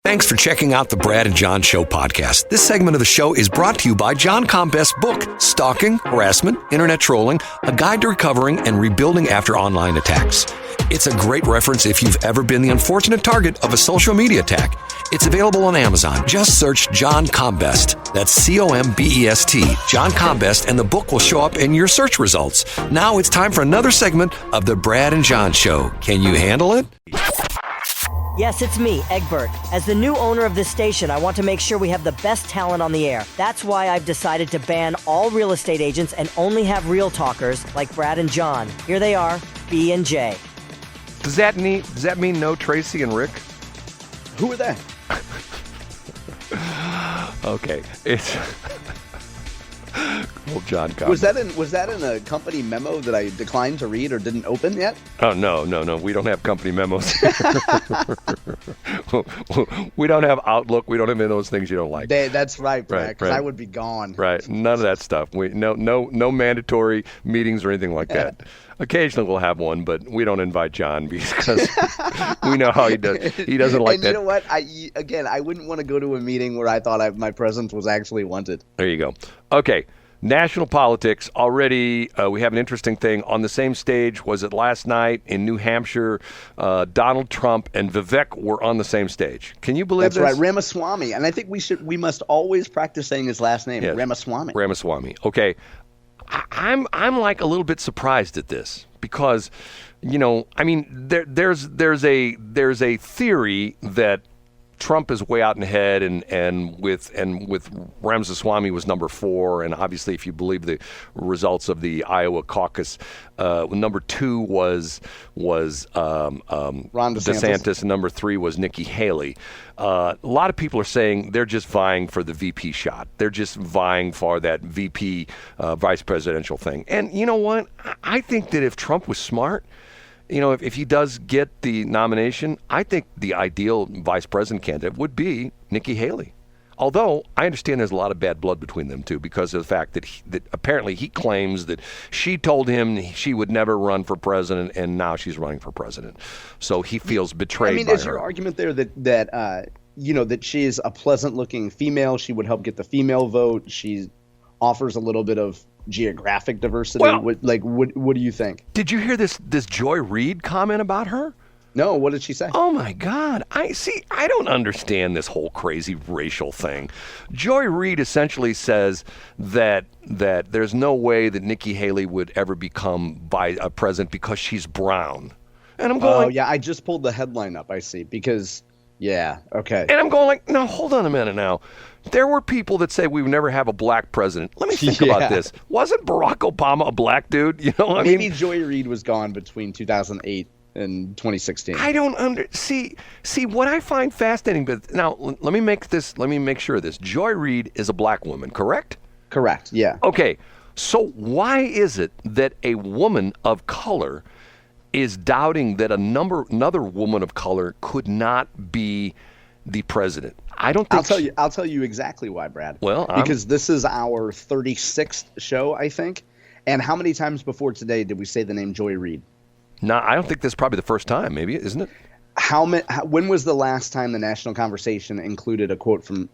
Thanks for checking out the Brad and John Show podcast. This segment of the show is brought to you by John Combest's book, Stalking, Harassment, Internet Trolling, A Guide to Recovering and Rebuilding After Online Attacks. It's a great reference if you've ever been the unfortunate target of a social media attack. It's available on Amazon. Just search John Combest. That's C-O-M-B-E-S-T, John Combest, and the book will show up in your search results. Now it's time for another segment of the Brad and John Show. Can you handle it? Yes, it's me, Egbert. As the new owner of this station, I want to make sure we have the best talent on the air. That's why I've decided to ban all real estate agents and only have real talkers like Brad and John. Here they are, B and J. Does that mean no Tracy and Rick? Who are they? Okay, it's old John Combest. Was that in a company memo that I declined to read or didn't open yet? Oh no, we don't have company memos. We don't have Outlook. We don't have any of those things you don't like. That's right, Brad. Because right. I would be gone. Right, none of that stuff. No mandatory meetings or anything like that. Occasionally we'll have one, but we don't invite John because we know how he does. He doesn't like that. And you know what? I wouldn't want to go to a meeting where I thought my presence was actually wanted. There you go. Okay. National politics already. We have an interesting thing on the same stage. Was it last night in New Hampshire? Donald Trump and Vivek were on the same stage. Can you believe That's this? That's right, Ramaswamy. And I think we must always practice saying his last name, yes. Ramaswamy. Ramaswamy. Okay, I'm like a little bit surprised at this because, I mean, there's a theory that Trump is way out in ahead, and with Ramaswamy was number 4, and obviously, if you believe the results of the Iowa caucus, number 2 was Ron DeSantis, and number 3 was Nikki Haley. A lot of people are saying they're just vying for the VP shot. They're just vying for that VP vice presidential thing. And you know what? I think that if Trump was smart, if he does get the nomination, I think the ideal vice president candidate would be Nikki Haley. Although I understand there's a lot of bad blood between them two because of the fact that apparently he claims that she told him she would never run for president, and now she's running for president. So he feels betrayed. I mean, is your argument there that she is a pleasant-looking female? She would help get the female vote. She offers a little bit of geographic diversity. Well, what do you think? Did you hear this Joy Reid comment about her? No, what did she say? Oh my God. I don't understand this whole crazy racial thing. Joy Reid essentially says that there's no way that Nikki Haley would ever become a president because she's brown. And I'm going, oh yeah, I just pulled the headline up, I see, because yeah, okay. And I'm going like, no, hold on a minute now. There were people that say we would never have a black president. Let me think about this. Wasn't Barack Obama a black dude? Maybe Joy Reid was gone between 2008 and 2016. I don't see what I find fascinating. But now let me make sure of this. Joy Reid is a black woman, correct? Correct. Yeah. Okay. So why is it that a woman of color is doubting that another woman of color could not be the president? I don't think I'll tell you exactly why, Brad. Well, because this is our 36th show, I think. And how many times before today did we say the name Joy Reid? No, I don't think this is probably the first time. Maybe, isn't it? When was the last time the national conversation included a quote from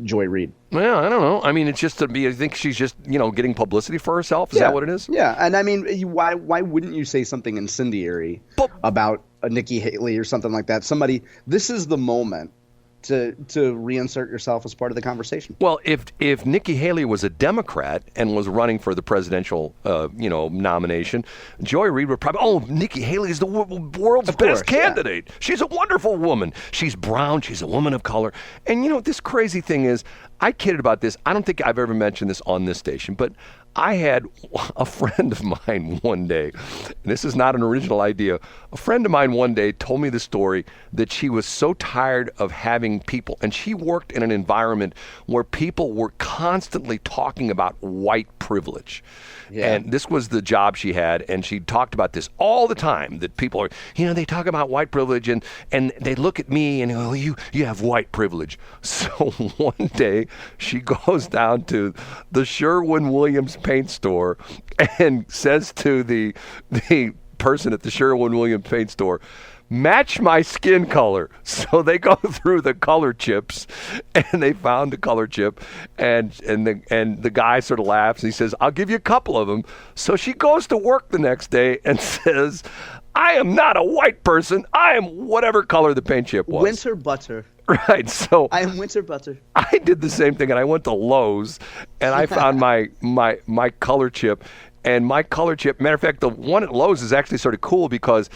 Joy Reid? Well, I don't know. I mean, it's just I think she's just getting publicity for herself. Is that what it is? Yeah, and I mean, why wouldn't you say something incendiary about Nikki Haley or something like that? This is the moment to reinsert yourself as part of the conversation. Well, if Nikki Haley was a Democrat and was running for the presidential nomination, Joy Reid would probably, Nikki Haley is the world's best candidate. Yeah. She's a wonderful woman. She's brown. She's a woman of color. And this crazy thing is, I kidded about this. I don't think I've ever mentioned this on this station, but I had a friend of mine one day, and this is not an original idea. A friend of mine one day told me the story that she was so tired of having people, and she worked in an environment where people were constantly talking about white privilege. Yeah. And this was the job she had, and she talked about this all the time, that people are, they talk about white privilege, and they look at me and go, you have white privilege. So one day she goes down to the Sherwin-Williams paint store and says to the person at the Sherwin-Williams paint store, match my skin color. So they go through the color chips, and they found the color chip, and the guy sort of laughs, and he says, I'll give you a couple of them. So she goes to work the next day and says, I am not a white person. I am whatever color the paint chip was. Winter butter. Right. So I am winter butter. I did the same thing, and I went to Lowe's, and I found my color chip. And my color chip, matter of fact, the one at Lowe's is actually sort of cool because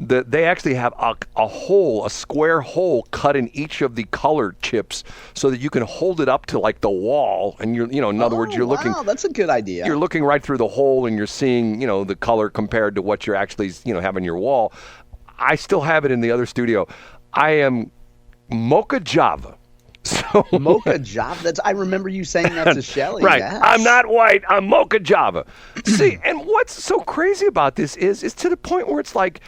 they actually have a square hole cut in each of the color chips so that you can hold it up to like the wall. And in other words, you're looking. Wow, that's a good idea. You're looking right through the hole, and you're seeing, the color compared to what you're actually, have on your wall. I still have it in the other studio. I am Mocha Java. So Mocha Java? I remember you saying that to Shelley. Right. Yes. I'm not white. I'm Mocha Java. See, and what's so crazy about this is to the point where it's like,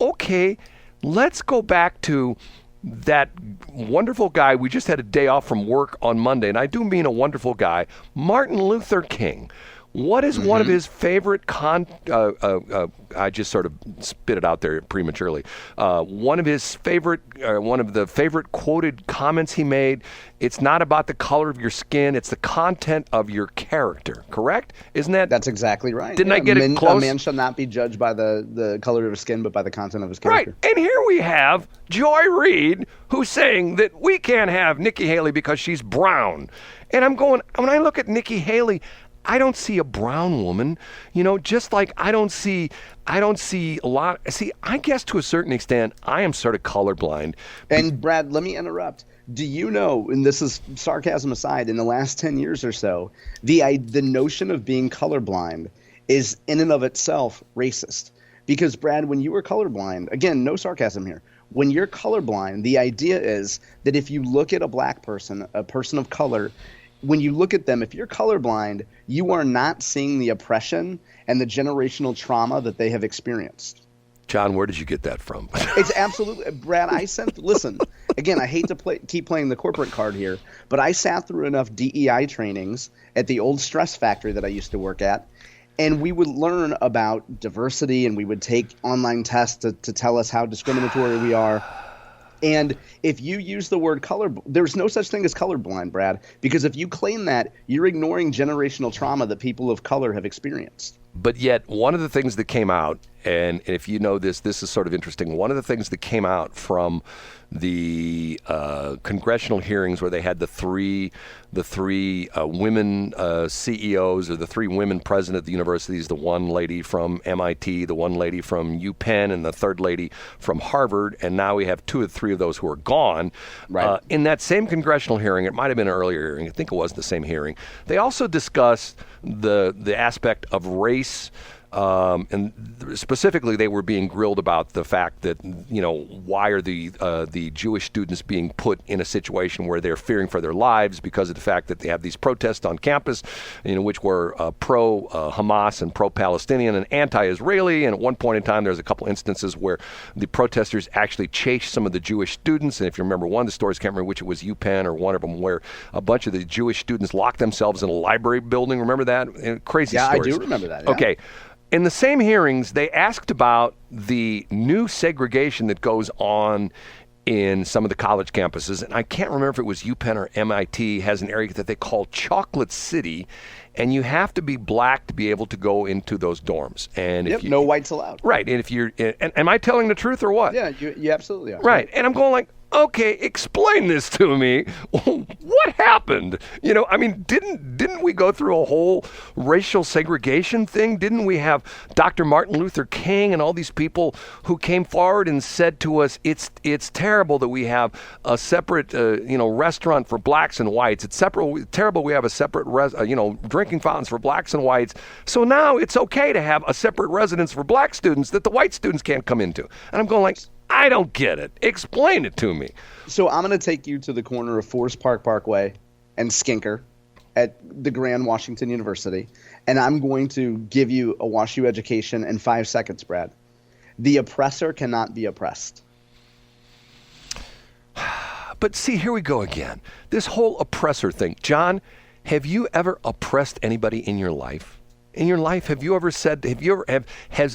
okay, let's go back to that wonderful guy. We just had a day off from work on Monday, and I do mean a wonderful guy, Martin Luther King. What is one of his favorite I just sort of spit it out there prematurely. One of the favorite quoted comments he made, it's not about the color of your skin, it's the content of your character, correct? Isn't that? That's exactly right. Didn't I get it close? A man shall not be judged by the color of his skin, but by the content of his character. Right, and here we have Joy Reid, who's saying that we can't have Nikki Haley because she's brown. And I'm going, when I look at Nikki Haley, I don't see a brown woman, just like I don't see a lot. See, I guess to a certain extent, I am sort of colorblind. And Brad, let me interrupt. Do you know, and this is sarcasm aside, in the last 10 years or so, the notion of being colorblind is in and of itself racist. Because Brad, when you were colorblind, again, no sarcasm here. When you're colorblind, the idea is that if you look at a black person, a person of color, when you look at them, if you're colorblind, you are not seeing the oppression and the generational trauma that they have experienced. John, where did you get that from? It's absolutely, Brad, listen, again, I hate to keep playing the corporate card here, but I sat through enough DEI trainings at the old stress factory that I used to work at, and we would learn about diversity, and we would take online tests to tell us how discriminatory we are. And if you use the word color, there's no such thing as colorblind, Brad, because if you claim that, you're ignoring generational trauma that people of color have experienced. But yet, one of the things that came out, and if you know this is sort of interesting, one of the things that came out from the congressional hearings where they had the three women CEOs, or the three women president of the universities, the one lady from MIT, the one lady from UPenn, and the third lady from Harvard, and now we have two or three of those who are gone. Right. In that same congressional hearing, it might have been an earlier hearing, I think it was the same hearing, they also discussed the aspect of race. And specifically, they were being grilled about the fact that, why are the Jewish students being put in a situation where they're fearing for their lives because of the fact that they have these protests on campus, which were pro-Hamas and pro-Palestinian and anti-Israeli. And at one point in time, there was a couple instances where the protesters actually chased some of the Jewish students. And if you remember one of the stories, can't remember which it was, UPenn or one of them, where a bunch of the Jewish students locked themselves in a library building. Remember that? Crazy stories. Yeah, I do remember that. Yeah. Okay. In the same hearings, they asked about the new segregation that goes on in some of the college campuses. And I can't remember if it was UPenn or MIT has an area that they call Chocolate City. And you have to be black to be able to go into those dorms. And if no whites allowed. Right. And if you're, and am I telling the truth or what? Yeah, you absolutely are. Right. And I'm going like, okay, explain this to me. What happened? Didn't we go through a whole racial segregation thing? Didn't we have Dr. Martin Luther King and all these people who came forward and said to us, it's terrible that we have a separate, restaurant for blacks and whites. It's terrible we have a separate, drinking fountains for blacks and whites. So now it's okay to have a separate residence for black students that the white students can't come into. And I'm going like, I don't get it. Explain it to me. So I'm going to take you to the corner of Forest Park Parkway and Skinker at the Grand Washington University, and I'm going to give you a WashU education in 5 seconds, Brad. The oppressor cannot be oppressed. But see, here we go again. This whole oppressor thing. John, have you ever oppressed anybody in your life? in your life, have you ever said,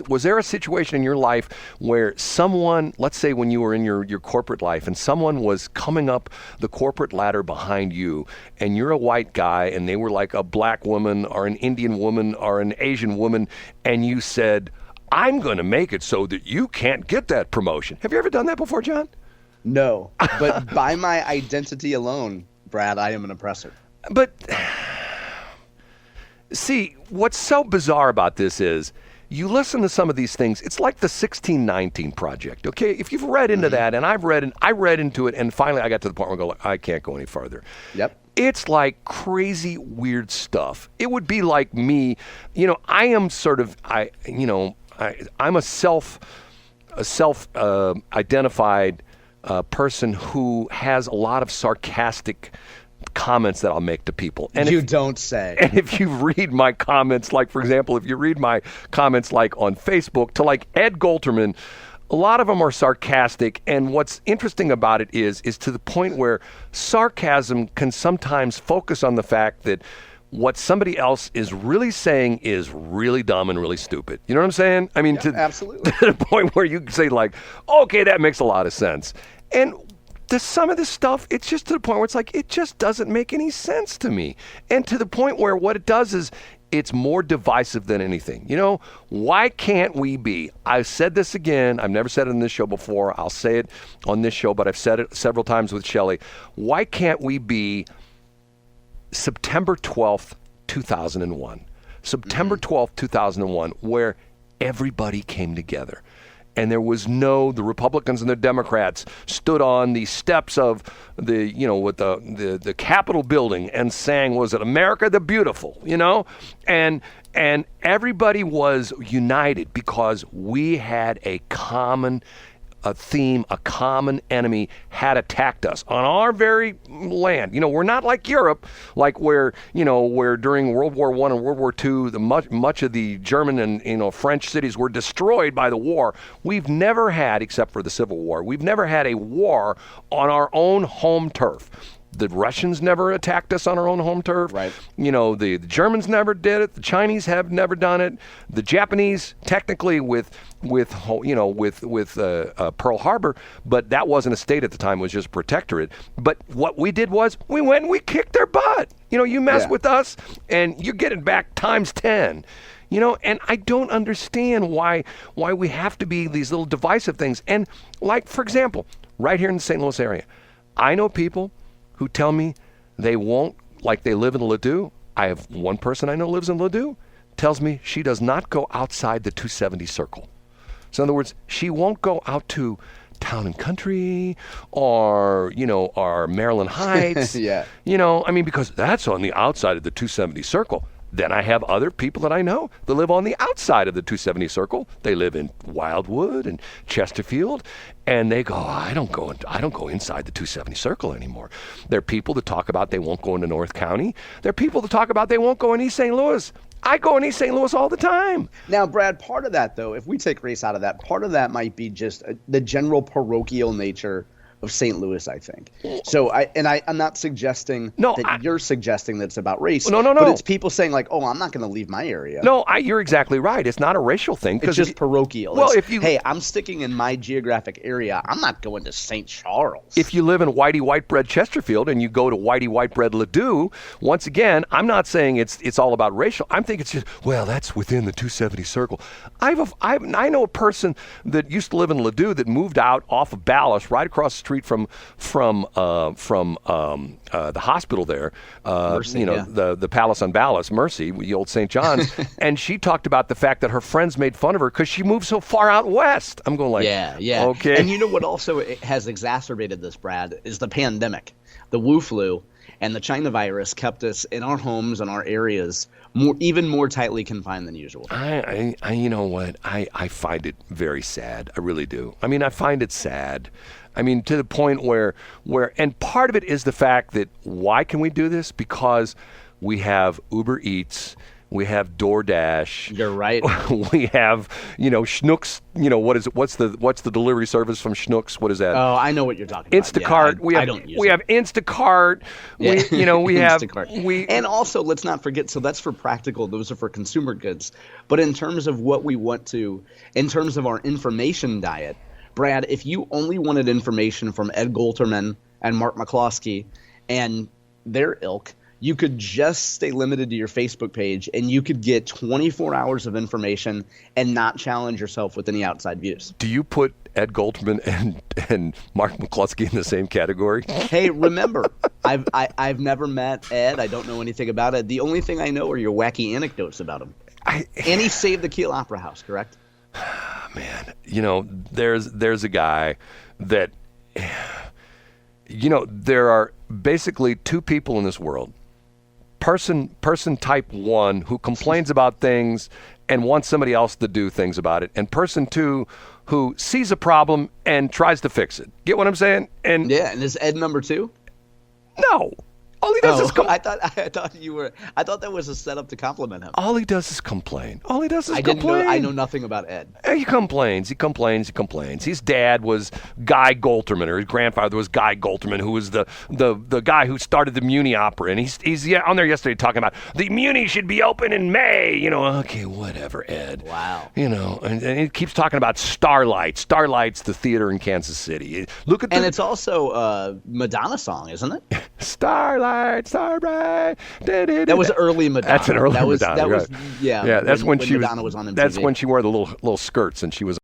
was there a situation in your life where someone, let's say when you were in your corporate life, and someone was coming up the corporate ladder behind you, and you're a white guy, and they were like a black woman or an Indian woman or an Asian woman, and you said, I'm going to make it so that you can't get that promotion. Have you ever done that before, John? No, but by my identity alone, Brad, I am an oppressor. But see, what's so bizarre about this is you listen to some of these things. It's like the 1619 Project, okay? If you've read into that, and I read into it, and finally I got to the point where I go, I can't go any farther. Yep. It's like crazy, weird stuff. It would be like me, I am sort of, I'm a self-identified person who has a lot of sarcastic comments that I'll make to people. And you don't say. And if you read my comments, like, for example, if you read my comments like on Facebook to like Ed Golterman, a lot of them are sarcastic. And what's interesting about it is to the point where sarcasm can sometimes focus on the fact that what somebody else is really saying is really dumb and really stupid. You know what I'm saying? I mean, absolutely. To the point where you can say like, okay, that makes a lot of sense. And some of this stuff, it's just to the point where it's like, it just doesn't make any sense to me. And to the point where what it does is it's more divisive than anything. Why can't we be? I've said this again. I've never said it in this show before. I'll say it on this show, but I've said it several times with Shelley. Why can't we be September 12th, 2001? September 12th, 2001, where everybody came together. And there was the Republicans and the Democrats stood on the steps of the Capitol building and sang, was it America the Beautiful, And everybody was united because we had a common theme, a common enemy had attacked us on our very land. We're not like Europe, like where during World War I and World War II, much of the German and French cities were destroyed by the war. We've never had, except for the Civil War, we've never had a war on our own home turf. The Russians never attacked us on our own home turf. Right. The Germans never did it. The Chinese have never done it. The Japanese, technically, with Pearl Harbor, but that wasn't a state at the time; it was just a protectorate. But what we did was we went and we kicked their butt. You mess with us, and you get it back times 10. And I don't understand why we have to be these little divisive things. And like, for example, right here in the St. Louis area, I know people who tell me they won't, like they live in Ladue. I have one person I know lives in Ladue, tells me she does not go outside the 270 circle. So in other words, she won't go out to Town and Country or Maryland Heights. Yeah. Because that's on the outside of the 270 circle. Then I have other people that I know that live on the outside of the 270 circle. They live in Wildwood and Chesterfield, and they go, I don't go inside the 270 circle anymore. There are people that talk about they won't go into North County. There are people that talk about they won't go in East St. Louis. I go in East St. Louis all the time. Now, Brad, part of that, though, if we take race out of that, part of that might be just the general parochial nature of St. Louis, I think. So I'm not suggesting you're suggesting that it's about race. No. But it's people saying like, oh, I'm not going to leave my area. No, you're exactly right. It's not a racial thing. It's just parochial. Well, hey, I'm sticking in my geographic area. I'm not going to St. Charles. If you live in Whitey White Bread Chesterfield and you go to Whitey White Bread Ladue, once again, I'm not saying it's all about racial. I'm thinking it's just, well, that's within the 270 circle. I know a person that used to live in Ladue that moved out off of Ballas, right across the street from the hospital there, Mercy, the Palace on Ballas, Mercy, the old St. John's, and she talked about the fact that her friends made fun of her because she moved so far out west. I'm going like, yeah. Okay. And you know what also has exacerbated this, Brad, is the pandemic. The Wu flu and the China virus kept us in our homes and our areas even more tightly confined than usual. I you know what? I find it very sad. I really do. I find it sad. To the point where, and part of it is the fact that why can we do this? Because we have Uber Eats, We have DoorDash. You're right. We have, Schnucks. What's the delivery service from Schnucks? What is that? Oh, I know what you're talking about. Instacart. Yeah, I don't use it. Have Instacart. Yeah. We have Instacart. And also, let's not forget. So that's for practical. Those are for consumer goods. But in terms of what we want to, in terms of our information diet, Brad, if you only wanted information from Ed Golterman and Mark McCloskey and their ilk, you could just stay limited to your Facebook page and you could get 24 hours of information and not challenge yourself with any outside views. Do you put Ed Golterman and Mark McCloskey in the same category? Hey, remember, I've never met Ed. I don't know anything about Ed. The only thing I know are your wacky anecdotes about him. And he saved the Kiel Opera House, correct? Man, there's a guy that, there are basically two people in this world. Person type 1 who complains about things and wants somebody else to do things about it, and person 2 who sees a problem and tries to fix it. Get what I'm saying? And and is Ed number 2? No. All he does is I thought that was a setup to compliment him. All he does is complain. I know nothing about Ed. He complains. His dad was Guy Golterman, or his grandfather was Guy Golterman, who was the guy who started the Muni Opera. And he's on there yesterday talking about the Muni should be open in May. Okay, whatever, Ed. Wow. And he keeps talking about Starlight. Starlight's the theater in Kansas City. And it's also a Madonna song, isn't it? Starlight. Starbright. That was early Madonna. That's an early Madonna. That's when Madonna was on MTV. That's when she wore the little skirts and she was